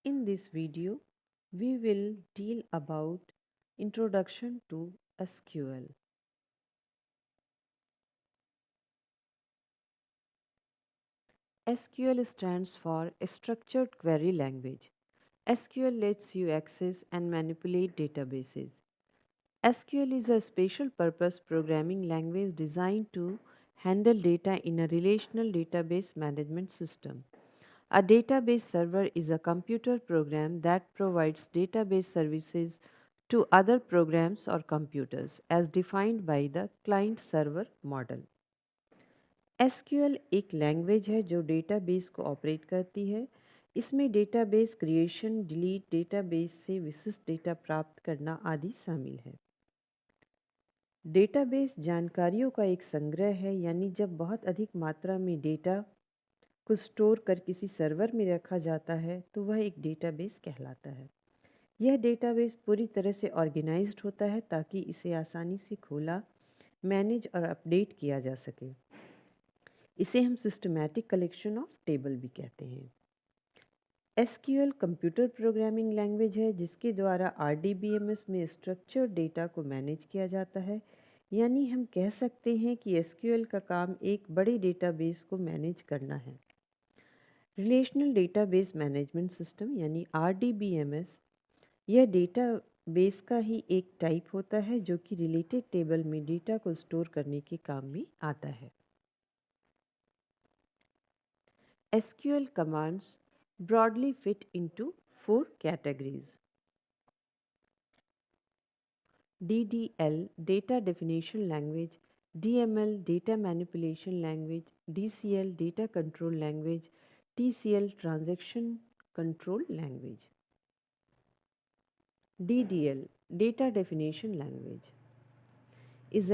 In this video, we will deal about Introduction to SQL. SQL stands for Structured Query Language. SQL lets you access and manipulate databases. SQL is a special purpose programming language designed to handle data in a relational database management system. A database server is a computer program that provides database services to other programs or computers as defined by the client server model SQL एक language है जो database को operate करती है। इसमें database creation, delete, database से विशिष्ट data प्राप्त करना आदि शामिल है। डेटाबेस जानकारियों का एक संग्रह है, यानी जब बहुत अधिक मात्रा में डेटा को स्टोर कर किसी सर्वर में रखा जाता है तो वह एक डेटाबेस कहलाता है। यह डेटाबेस पूरी तरह से ऑर्गेनाइज्ड होता है ताकि इसे आसानी से खोला, मैनेज और अपडेट किया जा सके। इसे हम सिस्टमैटिक कलेक्शन ऑफ टेबल भी कहते हैं। एसक्यूएल कंप्यूटर प्रोग्रामिंग लैंग्वेज है जिसके द्वारा आरडीबीएमएस में स्ट्रक्चर्ड डेटा को मैनेज किया जाता है। यानी हम कह सकते हैं कि एसक्यूएल का काम एक बड़े डेटाबेस को मैनेज करना है। रिलेशनल डेटाबेस मैनेजमेंट सिस्टम यानी आरडीबीएमएस, यह डेटाबेस का ही एक टाइप होता है जो कि रिलेटेड टेबल में डेटा को स्टोर करने के काम में आता है। SQL commands broadly fit into four categories: DDL Data Definition Language, DML Data Manipulation Language, DCL Data Control Language, TCL Transaction Control Language. DDL Data Definition Language is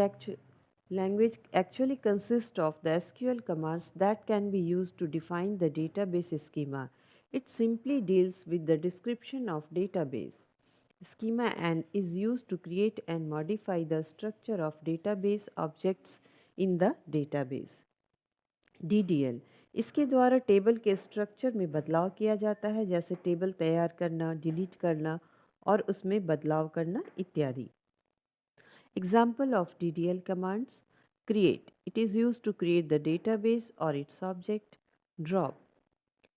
language actually consists of the SQL commands that can be used to define the database schema. It simply deals with the description of database schema and is used to create and modify the structure of database objects in the database. DDL इसके द्वारा table के structure में बदलाव किया जाता है, जैसे table तैयार करना, डिलीट करना और उसमें बदलाव करना इत्यादि। Example of DDL commands: create, it is used to create the database or its object. Drop,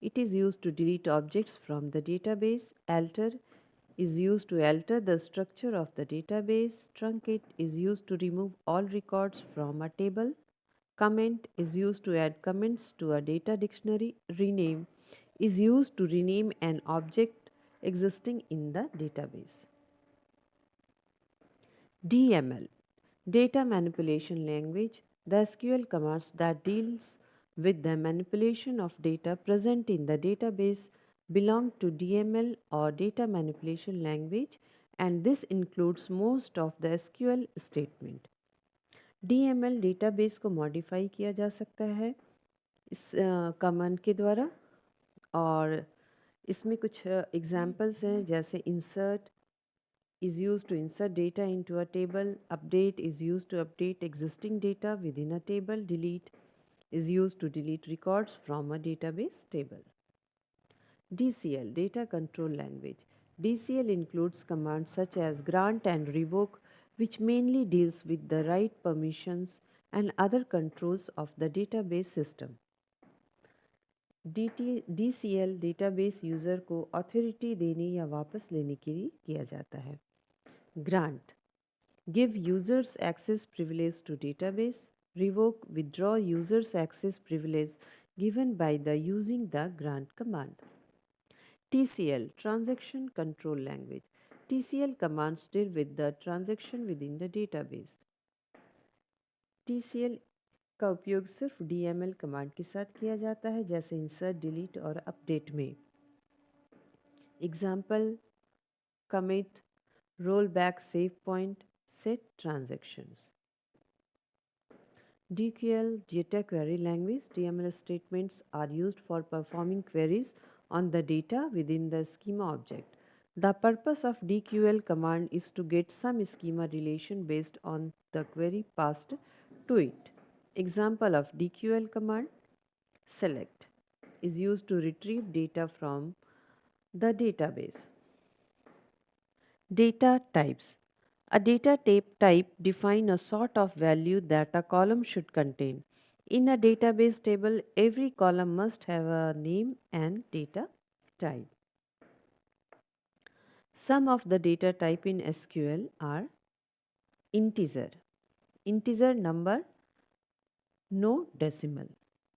it is used to delete objects from the database. Alter is used to alter the structure of the database. Truncate is used to remove all records from a table. Comment is used to add comments to a data dictionary. Rename is used to rename an object existing in the database. DML Data Manipulation Language, the SQL commands that deals with the manipulation of data present in the database belong to DML or Data Manipulation Language, and this includes most of the SQL statement. DML database को modify किया जा सकता है इस command के द्वारा, और इसमें कुछ एग्जांपल्स हैं, जैसे insert is used to insert data into a table, update is used to update existing data within a table, delete is used to delete records from a database table. DCL Data Control Language. DCL includes commands such as grant and revoke, which mainly deals with the right permissions and other controls of the database system. DCL database user को authority देने या वापस लेने के लिए किया जाता है। Grant, give users access privilege to database. Revoke, withdraw users access privilege given by the using the grant command. TCL Transaction Control Language. TCL commands deal with the transaction within the database. TCL का उपयोग सिर्फ DML command के साथ किया जाता है, जैसे insert, delete और अपडेट में। Example: commit, roll back save point, set transactions. DQL Data Query Language. DML statements are used for performing queries on the data within the schema object. The purpose of DQL command is to get some schema relation based on the query passed to it. Example of DQL command: select is used to retrieve data from The database. Data types. A data type defines a sort of value that a column should contain. In a database table, every column must have a name and data type. Some of the data type in SQL are integer, integer number, no decimal,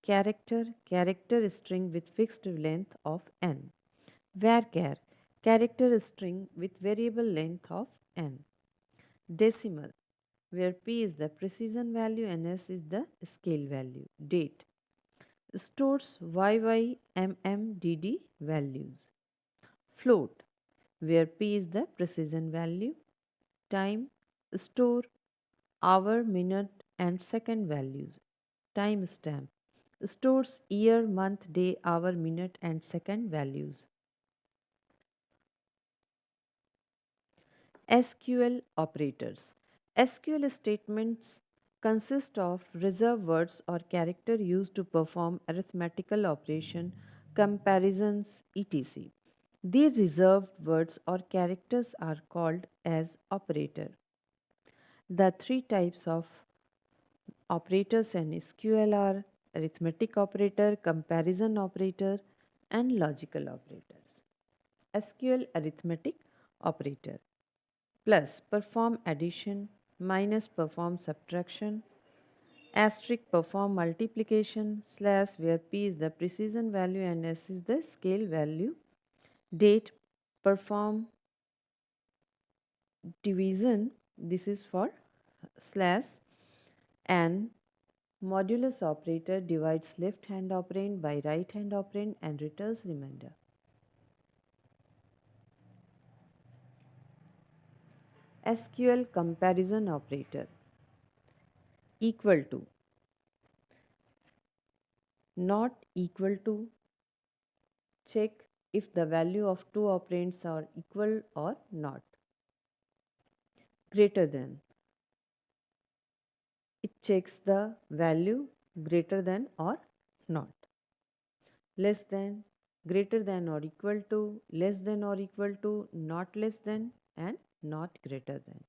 character string with fixed length of n, varchar, character string with variable length of n, decimal, where p is the precision value and s is the scale value, date, stores YYMMDD values, float, where p is the precision value, time, store hour, minute, and second values, timestamp, stores year, month, day, hour, minute, and second values. SQL operators. SQL statements consist of reserved words or character used to perform arithmetical operation, comparisons, etc. These reserved words or characters are called as operator. The three types of operators in SQL are arithmetic operator, comparison operator, and logical operators. SQL arithmetic operator plus perform addition, minus perform subtraction, asterisk perform multiplication, slash where p is the precision value and s is the scale value, date perform division, this is for slash, and modulus operator divides left hand operand by right hand operand and returns remainder. SQL comparison operator equal to, not equal to, check if the value of two operands are equal or not, greater than, it checks the value greater than or not, less than, greater than or equal to, less than or equal to, not less than, and not greater than.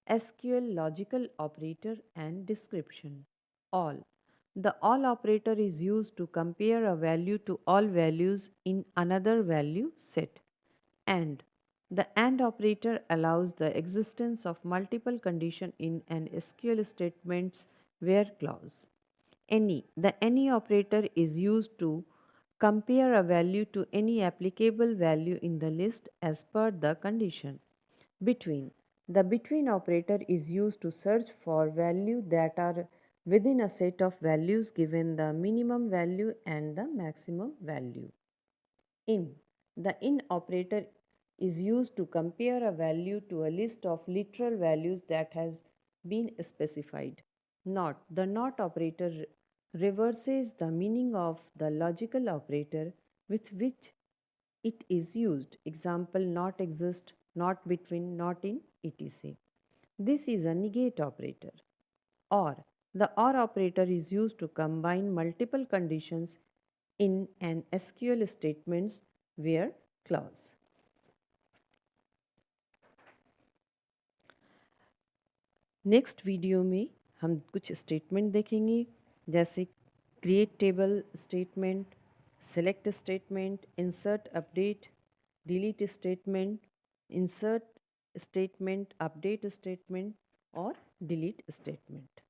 SQL logical operator and description. All. The all operator is used to compare a value to all values in another value set. And the AND operator allows the existence of multiple conditions in an SQL statement's where clause. Any. The any operator is used to compare a value to any applicable value in the list as per the condition. Between. The between operator is used to search for values that are within a set of values given the minimum value and the maximum value. In. The in operator is used to compare a value to a list of literal values that has been specified. Not. The not operator reverses the meaning of the logical operator with which it is used. Example, not exist, not between, not in, etc. This is a negate operator. Or. The or operator is used to combine multiple conditions in an SQL statements where clause. Next video में हम कुछ statement देखेंगे, जैसे create table statement, select statement, insert update, delete statement, insert statement, update statement और delete statement.